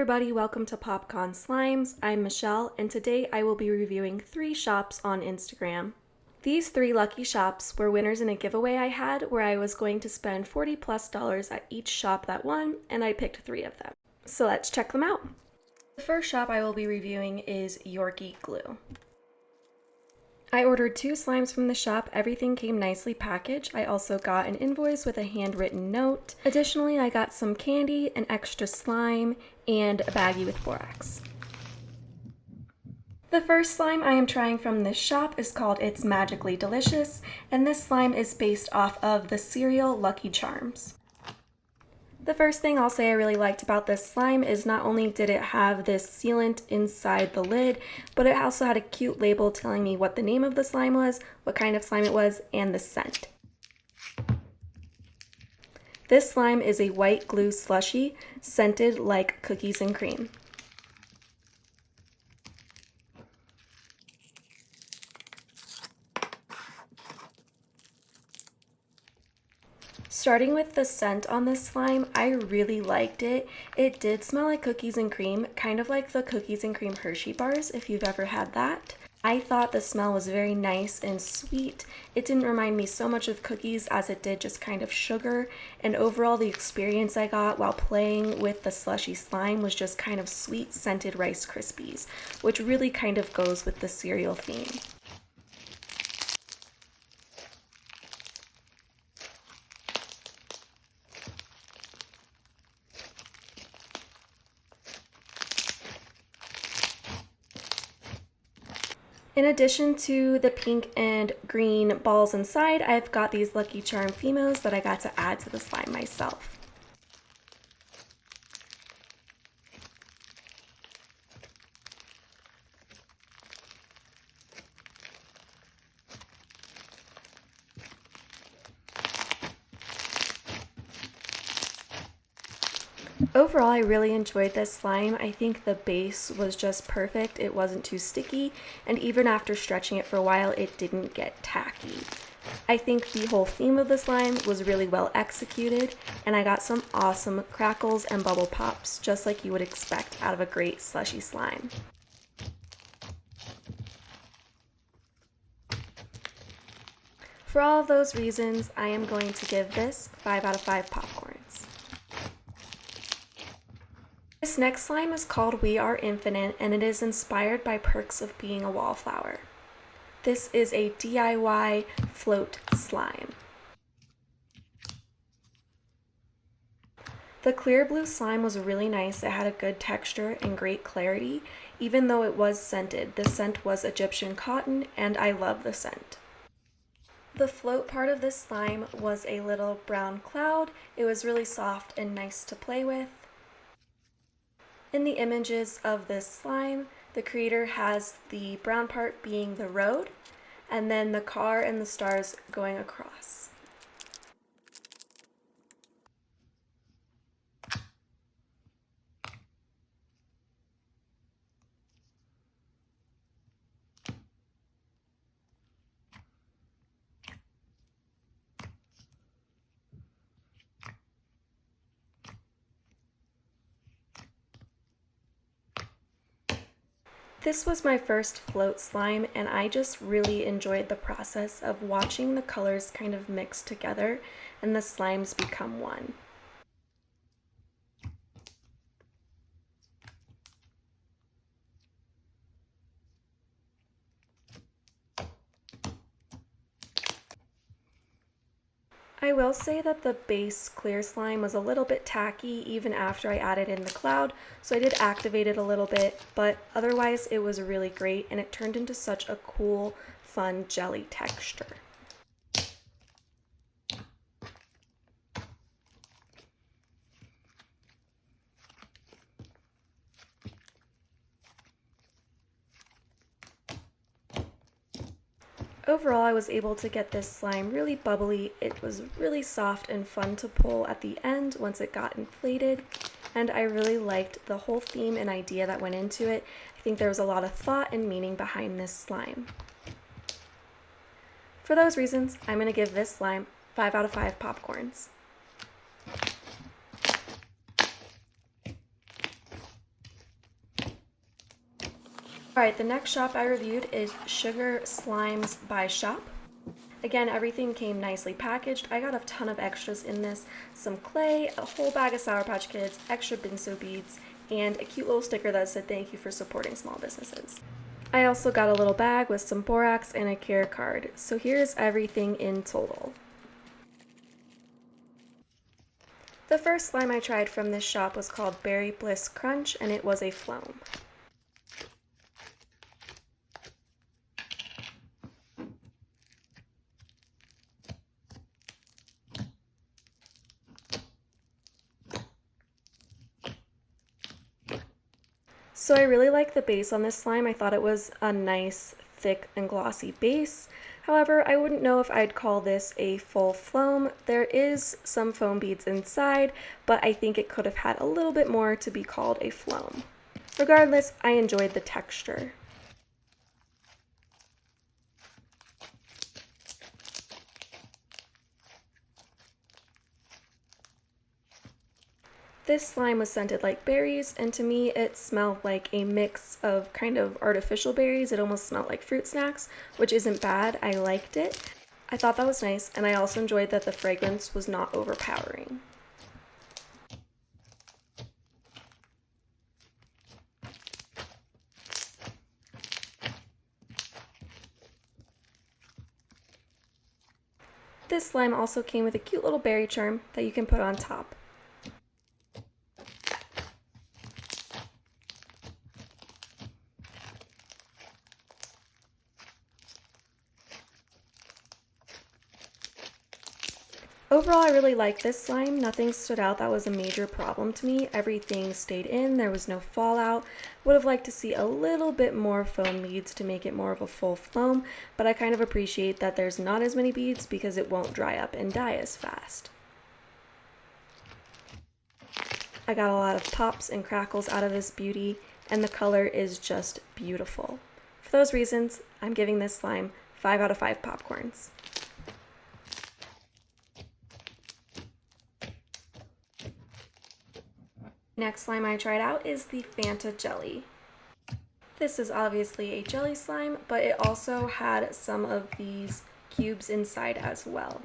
everybody, welcome to Popcorn Slimes. I'm Michelle, and today I will be reviewing 3 shops on Instagram. These 3 lucky shops were winners in a giveaway I had where I was going to spend $40+ at each shop that won, and I picked 3 of them. So let's check them out. The first shop I will be reviewing is Yorkie Glue. I ordered 2 slimes from the shop. Everything came nicely packaged. I also got an invoice with a handwritten note. Additionally, I got some candy, an extra slime, and a baggie with borax. The first slime I am trying from this shop is called It's Magically Delicious, and this slime is based off of the cereal Lucky Charms. The first thing I'll say I really liked about this slime is not only did it have this sealant inside the lid, but it also had a cute label telling me what the name of the slime was, what kind of slime it was, and the scent. This slime is a white glue slushie, scented like cookies and cream. Starting with the scent on this slime, I really liked it. It did smell like cookies and cream, kind of like the cookies and cream Hershey bars if you've ever had that. I thought the smell was very nice and sweet. It didn't remind me so much of cookies as it did just kind of sugar, and overall the experience I got while playing with the slushy slime was just kind of sweet scented Rice Krispies, which really kind of goes with the cereal theme. In addition to the pink and green balls inside, I've got these Lucky Charm Fimos that I got to add to the slime myself. Overall, I really enjoyed this slime. I think the base was just perfect. It wasn't too sticky, and even after stretching it for a while, it didn't get tacky. I think the whole theme of the slime was really well executed, and I got some awesome crackles and bubble pops, just like you would expect out of a great slushy slime. For all of those reasons, I am going to give this 5 out of 5 popcorns. This next slime is called We Are Infinite, and it is inspired by Perks of Being a Wallflower. This is a DIY float slime. The clear blue slime was really nice. It had a good texture and great clarity, even though it was scented. The scent was Egyptian cotton, and I love the scent. The float part of this slime was a little brown cloud. It was really soft and nice to play with. In the images of this slime, the creator has the brown part being the road, and then the car and the stars going across. This was my first float slime, and I just really enjoyed the process of watching the colors kind of mix together and the slimes become one. I will say that the base clear slime was a little bit tacky even after I added in the cloud, so I did activate it a little bit, but otherwise it was really great and it turned into such a cool, fun jelly texture. Overall, I was able to get this slime really bubbly. It was really soft and fun to pull at the end once it got inflated, and I really liked the whole theme and idea that went into it. I think there was a lot of thought and meaning behind this slime. For those reasons, I'm going to give this slime 5 out of 5 popcorns. Alright, the next shop I reviewed is SugarSlimesByShop. Again, everything came nicely packaged. I got a ton of extras in this. Some clay, a whole bag of Sour Patch Kids, extra Binso beads, and a cute little sticker that said thank you for supporting small businesses. I also got a little bag with some borax and a care card. So here's everything in total. The first slime I tried from this shop was called Berry Bliss Crunch, and it was a foam. So I really like the base on this slime. I thought it was a nice, thick, and glossy base. However, I wouldn't know if I'd call this a full foam. There is some foam beads inside, but I think it could have had a little bit more to be called a foam. Regardless, I enjoyed the texture. This slime was scented like berries, and to me it smelled like a mix of kind of artificial berries. It almost smelled like fruit snacks, which isn't bad. I liked it. I thought that was nice, and I also enjoyed that the fragrance was not overpowering. This slime also came with a cute little berry charm that you can put on top. Overall, I really like this slime. Nothing stood out that was a major problem to me. Everything stayed in, there was no fallout. Would have liked to see a little bit more foam beads to make it more of a full foam, but I kind of appreciate that there's not as many beads because it won't dry up and die as fast. I got a lot of pops and crackles out of this beauty, and the color is just beautiful. For those reasons, I'm giving this slime 5 out of 5 popcorns. Next slime I tried out is the Fanta Jelly. This is obviously a jelly slime, but it also had some of these cubes inside as well.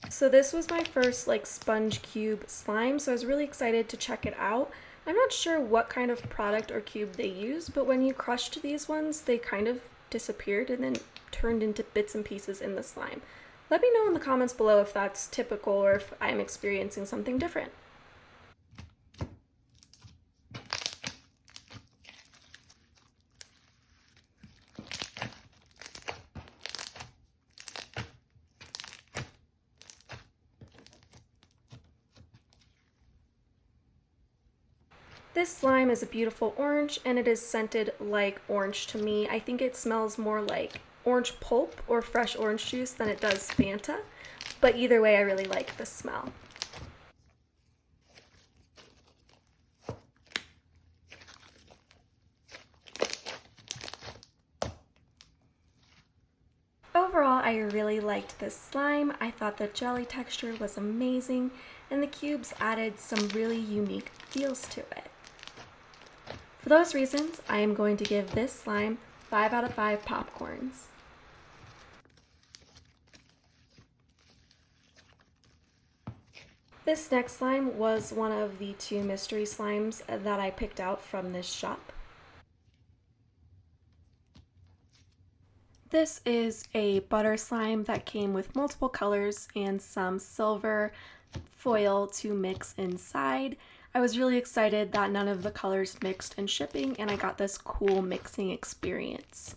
So this was my first sponge cube slime, so I was really excited to check it out. I'm not sure what kind of product or cube they used, but when you crushed these ones, they kind of disappeared and then turned into bits and pieces in the slime. Let me know in the comments below if that's typical or if I'm experiencing something different. This slime is a beautiful orange, and it is scented like orange to me. I think it smells more like orange pulp or fresh orange juice than it does Fanta, but either way I really like the smell. Overall, I really liked this slime. I thought the jelly texture was amazing, and the cubes added some really unique feels to it. For those reasons, I am going to give this slime 5 out of 5 popcorns. This next slime was one of the 2 mystery slimes that I picked out from this shop. This is a butter slime that came with multiple colors and some silver foil to mix inside. I was really excited that none of the colors mixed in shipping, and I got this cool mixing experience.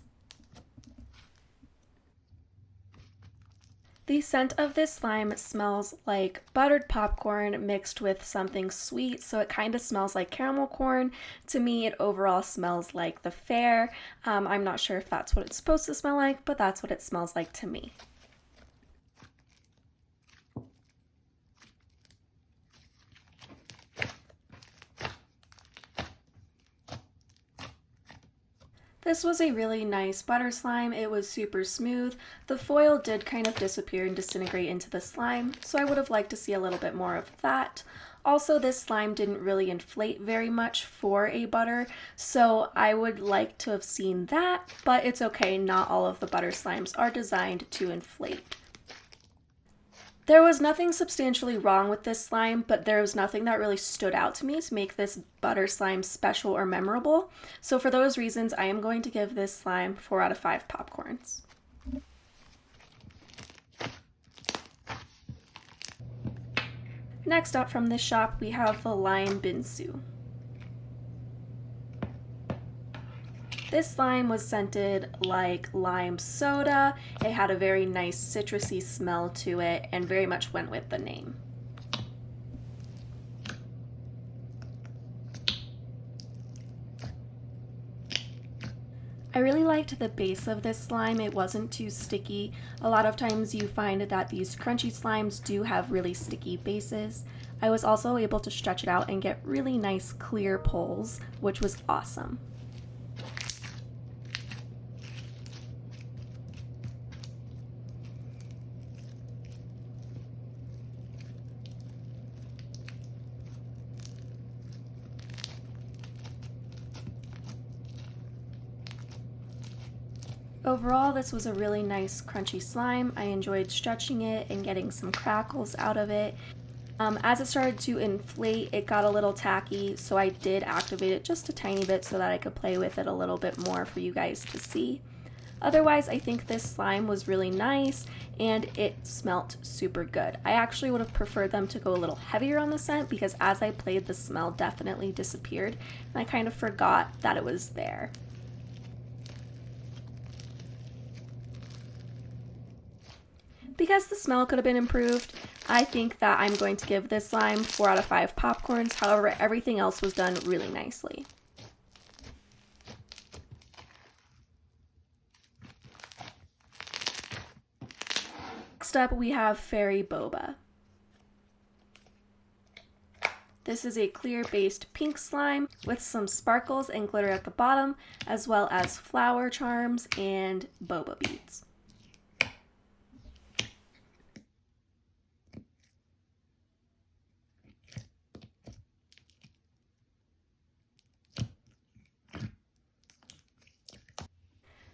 The scent of this slime smells like buttered popcorn mixed with something sweet, so it kind of smells like caramel corn. To me, it overall smells like the fair. I'm not sure if that's what it's supposed to smell like, but that's what it smells like to me. This was a really nice butter slime. It was super smooth. The foil did kind of disappear and disintegrate into the slime, so I would have liked to see a little bit more of that. Also, this slime didn't really inflate very much for a butter, so I would like to have seen that, but it's okay, not all of the butter slimes are designed to inflate. There was nothing substantially wrong with this slime, but there was nothing that really stood out to me to make this butter slime special or memorable. So for those reasons, I am going to give this slime 4 out of 5 popcorns. Next up from this shop, we have the lime binsu. This slime was scented like lime soda. It had a very nice citrusy smell to it and very much went with the name. I really liked the base of this slime. It wasn't too sticky. A lot of times you find that these crunchy slimes do have really sticky bases. I was also able to stretch it out and get really nice clear pulls, which was awesome. Overall, this was a really nice crunchy slime. I enjoyed stretching it and getting some crackles out of it. As it started to inflate, it got a little tacky, so I did activate it just a tiny bit so that I could play with it a little bit more for you guys to see. Otherwise, I think this slime was really nice and it smelt super good. I actually would have preferred them to go a little heavier on the scent because as I played, the smell definitely disappeared and I kind of forgot that it was there. Because the smell could have been improved, I think that I'm going to give this slime 4 out of 5 popcorns. However, everything else was done really nicely. Next up, we have Fairy Boba. This is a clear-based pink slime with some sparkles and glitter at the bottom, as well as flower charms and boba beads.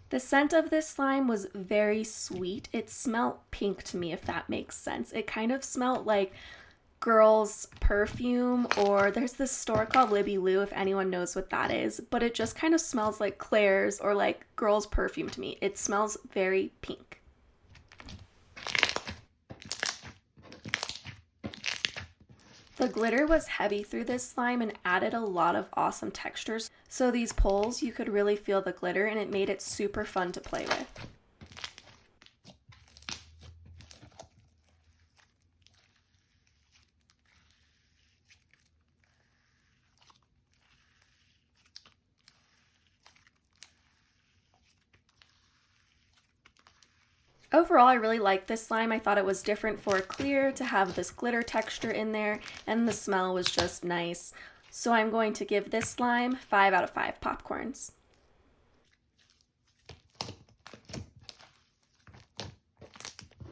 The scent of this slime was very sweet. It smelled pink to me, if that makes sense. It kind of smelled like girls' perfume, or there's this store called Libby Lou, if anyone knows what that is, but it just kind of smells like Claire's or like girls' perfume to me. It smells very pink. The glitter was heavy through this slime and added a lot of awesome textures. So these pulls, you could really feel the glitter and it made it super fun to play with. Overall, I really liked this slime. I thought it was different for clear to have this glitter texture in there, and the smell was just nice. So I'm going to give this slime 5 out of 5 popcorns.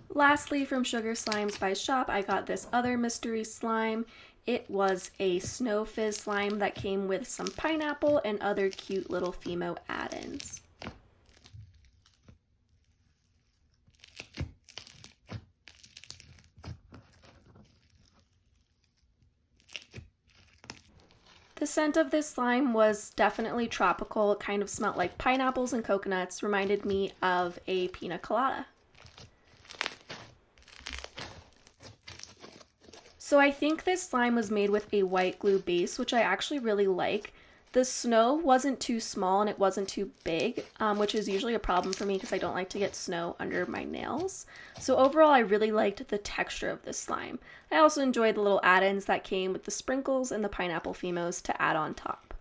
Lastly, from SugarSlimesByShop, I got this other mystery slime. It was a snow fizz slime that came with some pineapple and other cute little Fimo add-ins. The scent of this slime was definitely tropical. It kind of smelled like pineapples and coconuts, reminded me of a pina colada. So I think this slime was made with a white glue base, which I actually really like. The snow wasn't too small and it wasn't too big, which is usually a problem for me because I don't like to get snow under my nails. So overall, I really liked the texture of this slime. I also enjoyed the little add-ins that came with the sprinkles and the pineapple Fimos to add on top.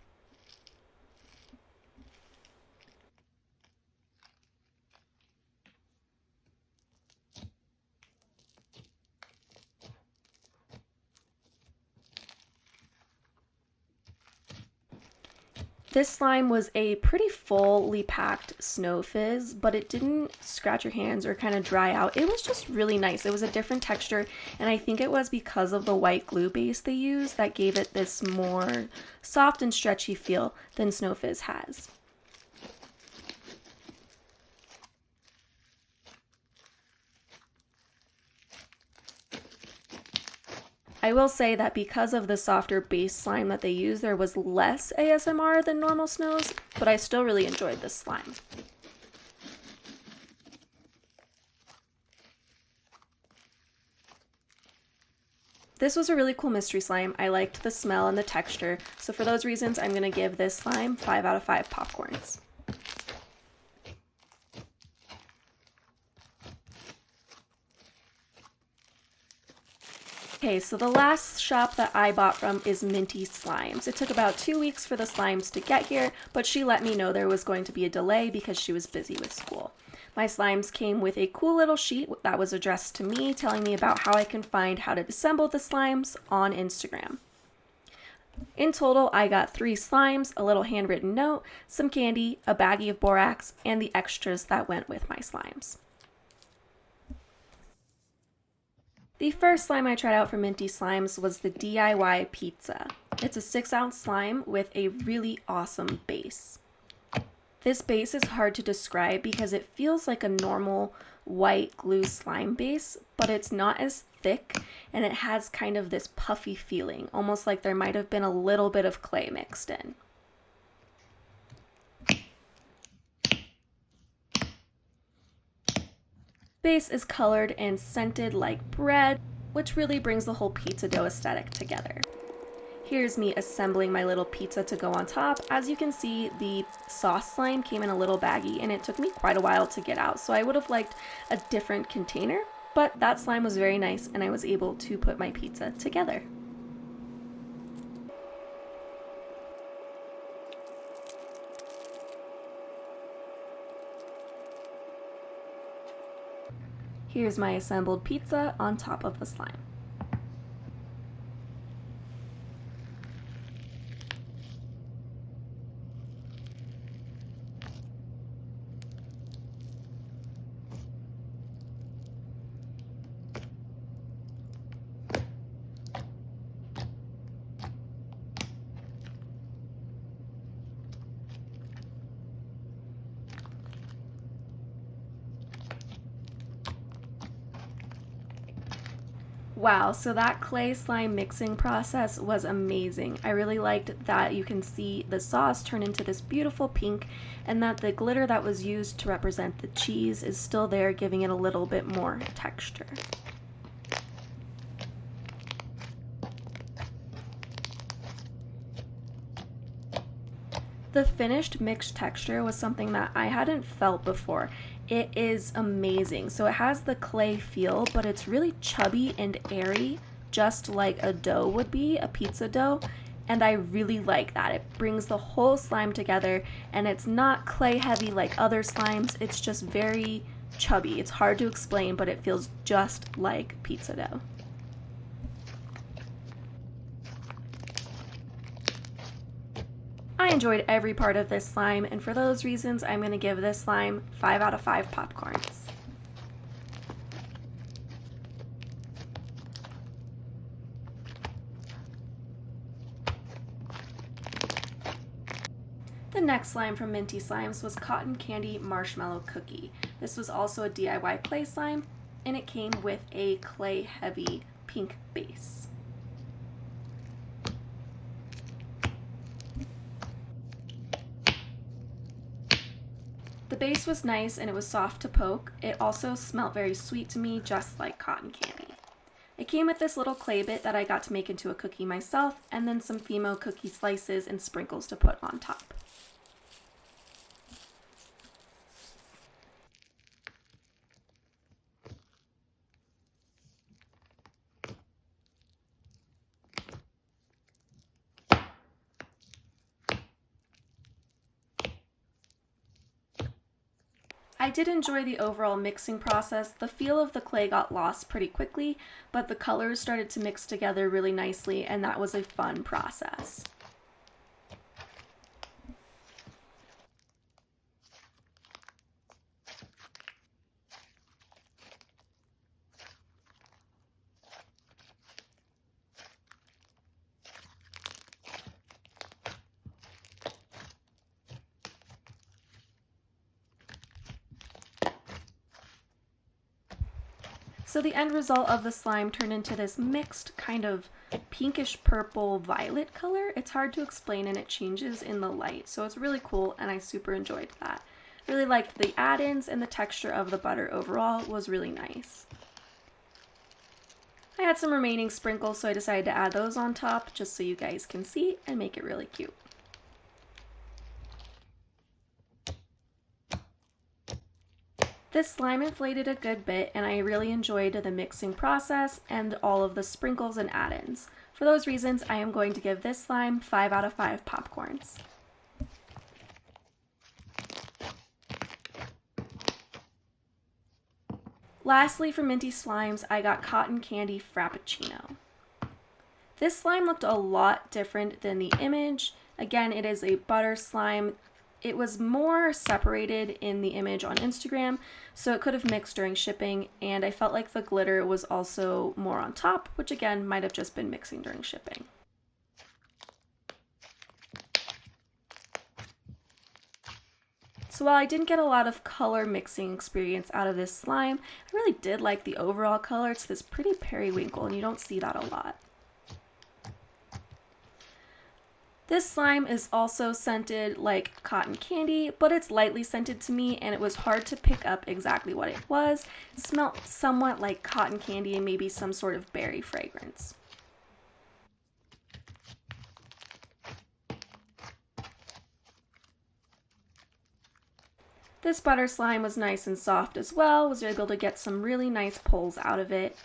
This slime was a pretty fully packed snow fizz, but it didn't scratch your hands or kind of dry out. It was just really nice. It was a different texture, and I think it was because of the white glue base they used that gave it this more soft and stretchy feel than snow fizz has. I will say that because of the softer base slime that they used, there was less ASMR than normal snows, but I still really enjoyed this slime. This was a really cool mystery slime. I liked the smell and the texture, so for those reasons, I'm going to give this slime 5 out of 5 popcorns. Okay, so the last shop that I bought from is Minty Slimes. It took about 2 weeks for the slimes to get here, but she let me know there was going to be a delay because she was busy with school. My slimes came with a cool little sheet that was addressed to me, telling me about how I can find how to assemble the slimes on Instagram. In total, I got 3 slimes, a little handwritten note, some candy, a baggie of borax, and the extras that went with my slimes. The first slime I tried out from Minty Slimes was the DIY Pizza. It's a 6-ounce slime with a really awesome base. This base is hard to describe because it feels like a normal white glue slime base, but it's not as thick and it has kind of this puffy feeling, almost like there might have been a little bit of clay mixed in. Base is colored and scented like bread, which really brings the whole pizza dough aesthetic together. Here's me assembling my little pizza to go on top. As you can see, the sauce slime came in a little baggie and it took me quite a while to get out, so I would have liked a different container, but that slime was very nice and I was able to put my pizza together. Here's my assembled pizza on top of the slime. Wow, so that clay slime mixing process was amazing. I really liked that you can see the sauce turn into this beautiful pink and that the glitter that was used to represent the cheese is still there, giving it a little bit more texture. The finished mixed texture was something that I hadn't felt before. It is amazing. So it has the clay feel, but it's really chubby and airy, just like a dough would be, a pizza dough. And I really like that. It brings the whole slime together and it's not clay heavy like other slimes. It's just very chubby. It's hard to explain, but it feels just like pizza dough. I enjoyed every part of this slime, and for those reasons, I'm going to give this slime 5 out of 5 popcorns. The next slime from Minty Slimes was Cotton Candy Marshmallow Cookie. This was also a DIY clay slime, and it came with a clay-heavy pink base. The base was nice and it was soft to poke. It also smelled very sweet to me, just like cotton candy. It came with this little clay bit that I got to make into a cookie myself, and then some Fimo cookie slices and sprinkles to put on top. I did enjoy the overall mixing process. The feel of the clay got lost pretty quickly, but the colors started to mix together really nicely, and that was a fun process. So the end result of the slime turned into this mixed kind of pinkish purple violet color. It's hard to explain and it changes in the light, so it's really cool and I super enjoyed that. Really liked the add-ins and the texture of the butter overall was really nice. I had some remaining sprinkles, so I decided to add those on top just so you guys can see and make it really cute. This slime inflated a good bit and I really enjoyed the mixing process and all of the sprinkles and add-ins. For those reasons, I am going to give this slime 5 out of 5 popcorns. Lastly, for Minty Slimes, I got Cotton Candy Frappuccino. This slime looked a lot different than the image. Again, it is a butter slime. It was more separated in the image on Instagram, so it could have mixed during shipping, and I felt like the glitter was also more on top, which again might have just been mixing during shipping. So while I didn't get a lot of color mixing experience out of this slime, I really did like the overall color. It's this pretty periwinkle, and you don't see that a lot. This slime is also scented like cotton candy, but it's lightly scented to me and it was hard to pick up exactly what it was. It smelled somewhat like cotton candy and maybe some sort of berry fragrance. This butter slime was nice and soft as well, was able to get some really nice pulls out of it.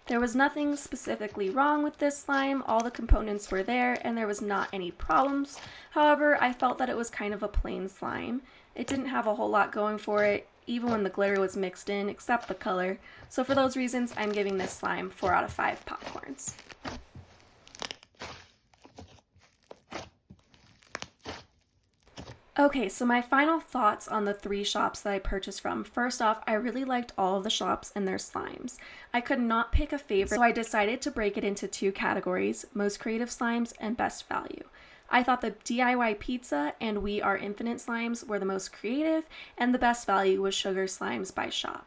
There was nothing specifically wrong with this slime, all the components were there and there was not any problems. However, I felt that it was kind of a plain slime. It didn't have a whole lot going for it, even when the glitter was mixed in, except the color. So for those reasons, I'm giving this slime 4 out of 5 popcorns. Okay, so my final thoughts on the 3 shops that I purchased from. First off, I really liked all of the shops and their slimes. I could not pick a favorite, so I decided to break it into 2 categories, most creative slimes and best value. I thought the DIY pizza and We Are Infinite slimes were the most creative, and the best value was SugarSlimesByShop.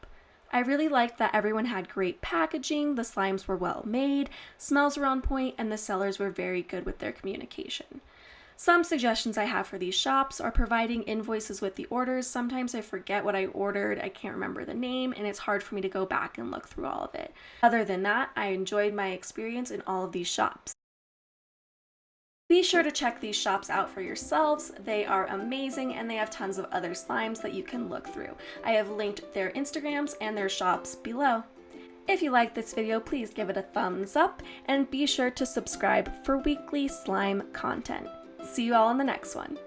I really liked that everyone had great packaging, the slimes were well made, smells were on point, and the sellers were very good with their communication. Some suggestions I have for these shops are providing invoices with the orders. Sometimes I forget what I ordered, I can't remember the name, and it's hard for me to go back and look through all of it. Other than that, I enjoyed my experience in all of these shops. Be sure to check these shops out for yourselves. They are amazing and they have tons of other slimes that you can look through. I have linked their Instagrams and their shops below. If you liked this video, please give it a thumbs up and be sure to subscribe for weekly slime content. See you all in the next one.